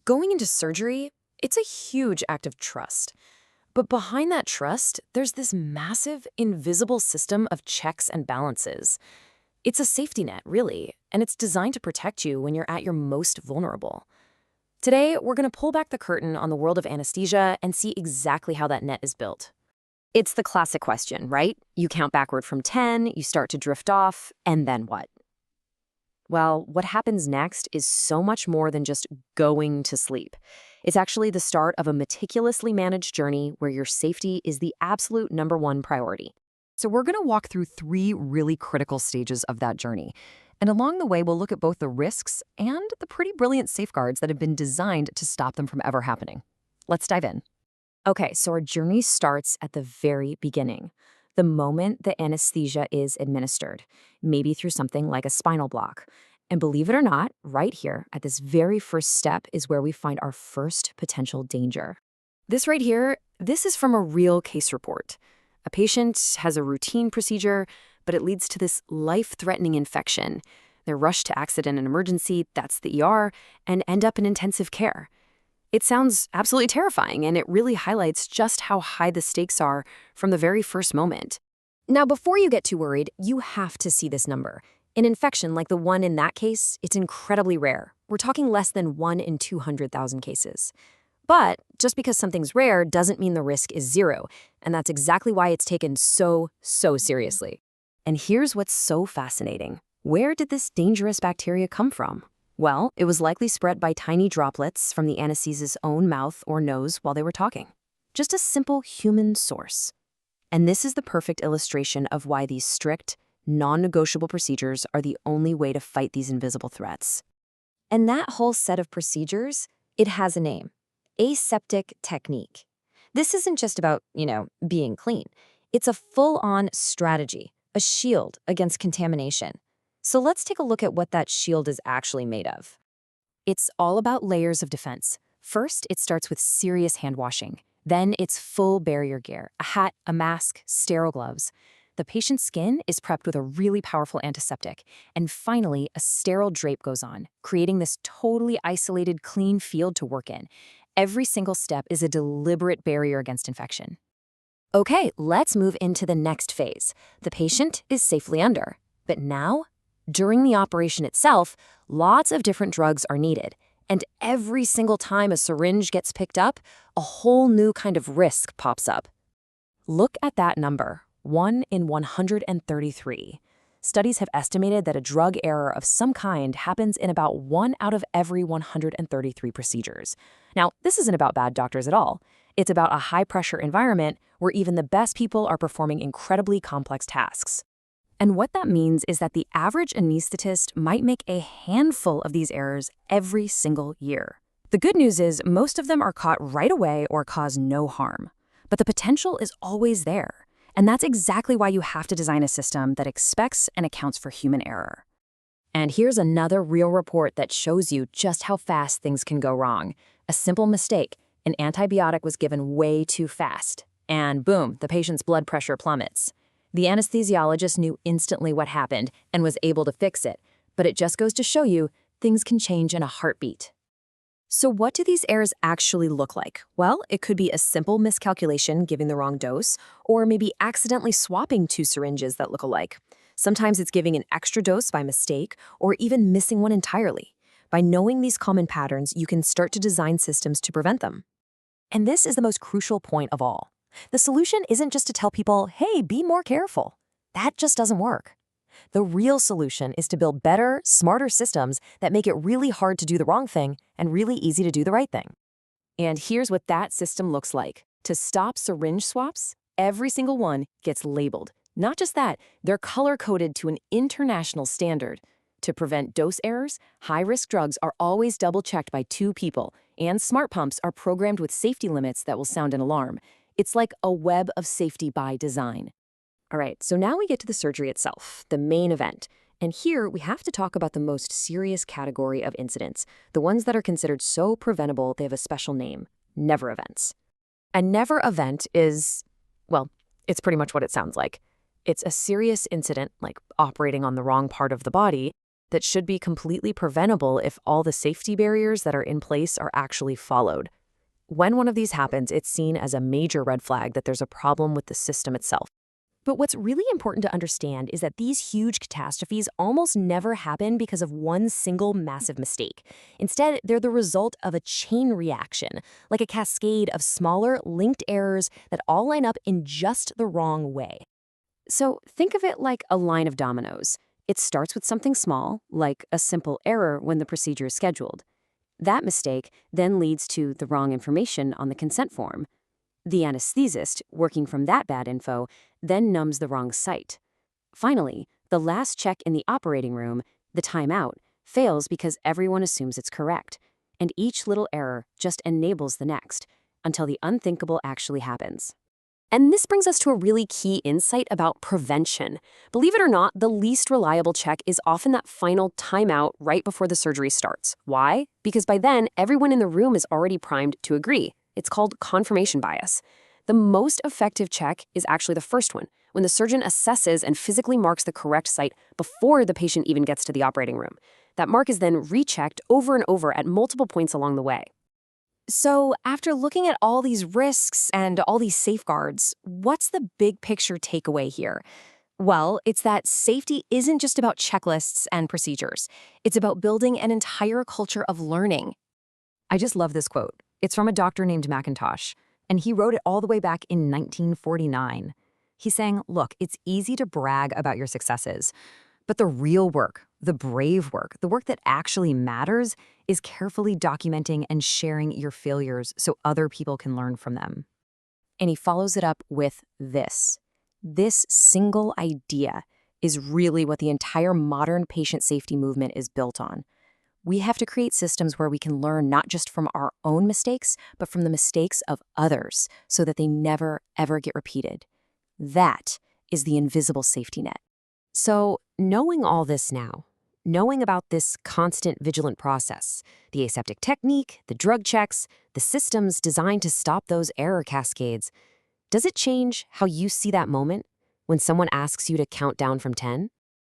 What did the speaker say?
Going into surgery, it's a huge act of trust. But behind that trust, there's this massive, invisible system of checks and balances. It's a safety net, really, and it's designed to protect you when you're at your most vulnerable. Today, we're going to pull back the curtain on the world of anesthesia and see exactly how that net is built. It's the classic question, right? You count backward from 10, you start to drift off, and then what? Well, what happens next is so much more than just going to sleep. It's actually the start of a meticulously managed journey where your safety is the absolute #1 priority. So we're going to walk through 3 really critical stages of that journey. And along the way, we'll look at both the risks and the pretty brilliant safeguards that have been designed to stop them from ever happening. Let's dive in. Okay, so our journey starts at the very beginning, the moment the anesthesia is administered, maybe through something like a spinal block. And believe it or not, right here at this very first step is where we find our first potential danger. This right here, this is from a real case report. A patient has a routine procedure, but it leads to this life-threatening infection. They're rushed to accident and emergency, that's the ER, and end up in intensive care. It sounds absolutely terrifying, and it really highlights just how high the stakes are from the very first moment. Now, before you get too worried, you have to see this number. An infection like the one in that case, it's incredibly rare. We're talking less than 1 in 200,000 cases. But just because something's rare doesn't mean the risk is zero, and that's exactly why it's taken so seriously. And here's what's so fascinating. Where did this dangerous bacteria come from? Well, it was likely spread by tiny droplets from the anesthesist's own mouth or nose while they were talking. Just a simple human source. And this is the perfect illustration of why these strict, non-negotiable procedures are the only way to fight these invisible threats. And that whole set of procedures, it has a name. Aseptic technique. This isn't just about, being clean. It's a full-on strategy, a shield against contamination. So let's take a look at what that shield is actually made of. It's all about layers of defense. First, it starts with serious hand washing. Then it's full barrier gear, a hat, a mask, sterile gloves. The patient's skin is prepped with a really powerful antiseptic. And finally, a sterile drape goes on, creating this totally isolated, clean field to work in. Every single step is a deliberate barrier against infection. Okay, let's move into the next phase. The patient is safely under. But now, during the operation itself, lots of different drugs are needed. And every single time a syringe gets picked up, a whole new kind of risk pops up. Look at that number, 1 in 133. Studies have estimated that a drug error of some kind happens in about 1 out of every 133 procedures. Now, this isn't about bad doctors at all. It's about a high-pressure environment where even the best people are performing incredibly complex tasks. And what that means is that the average anesthetist might make a handful of these errors every single year. The good news is most of them are caught right away or cause no harm. But the potential is always there. And that's exactly why you have to design a system that expects and accounts for human error. And here's another real report that shows you just how fast things can go wrong. A simple mistake. An antibiotic was given way too fast. And boom, the patient's blood pressure plummets. The anesthesiologist knew instantly what happened and was able to fix it. But it just goes to show you, things can change in a heartbeat. So what do these errors actually look like? Well, it could be a simple miscalculation, giving the wrong dose, or maybe accidentally swapping 2 syringes that look alike. Sometimes it's giving an extra dose by mistake, or even missing one entirely. By knowing these common patterns, you can start to design systems to prevent them. And this is the most crucial point of all. The solution isn't just to tell people, hey, be more careful. That just doesn't work. The real solution is to build better, smarter systems that make it really hard to do the wrong thing and really easy to do the right thing. And here's what that system looks like. To stop syringe swaps, every single one gets labeled. Not just that, they're color-coded to an international standard. To prevent dose errors, high-risk drugs are always double-checked by 2 people, and smart pumps are programmed with safety limits that will sound an alarm. It's like a web of safety by design. All right, so now we get to the surgery itself, the main event. And here we have to talk about the most serious category of incidents, the ones that are considered so preventable they have a special name, never events. A never event is, well, it's pretty much what it sounds like. It's a serious incident, like operating on the wrong part of the body, that should be completely preventable if all the safety barriers that are in place are actually followed. When one of these happens, it's seen as a major red flag that there's a problem with the system itself. But what's really important to understand is that these huge catastrophes almost never happen because of one single massive mistake. Instead, they're the result of a chain reaction, like a cascade of smaller, linked errors that all line up in just the wrong way. So think of it like a line of dominoes. It starts with something small, like a simple error when the procedure is scheduled. That mistake then leads to the wrong information on the consent form. The anesthetist, working from that bad info, then numbs the wrong site. Finally, the last check in the operating room, the timeout, fails because everyone assumes it's correct, and each little error just enables the next, until the unthinkable actually happens. And this brings us to a really key insight about prevention. Believe it or not, the least reliable check is often that final timeout right before the surgery starts. Why? Because by then, everyone in the room is already primed to agree. It's called confirmation bias. The most effective check is actually the first one, when the surgeon assesses and physically marks the correct site before the patient even gets to the operating room. That mark is then rechecked over and over at multiple points along the way. So, after looking at all these risks and all these safeguards, what's the big picture takeaway here? Well, it's that safety isn't just about checklists and procedures. It's about building an entire culture of learning. I just love this quote. It's from a doctor named McIntosh, and he wrote it all the way back in 1949. He's saying, look, it's easy to brag about your successes, but the real work, the brave work, the work that actually matters is carefully documenting and sharing your failures so other people can learn from them. And he follows it up with this. This single idea is really what the entire modern patient safety movement is built on. We have to create systems where we can learn not just from our own mistakes, but from the mistakes of others so that they never, ever get repeated. That is the invisible safety net. So, knowing all this now, knowing about this constant vigilant process, the aseptic technique, the drug checks, the systems designed to stop those error cascades, does it change how you see that moment when someone asks you to count down from 10?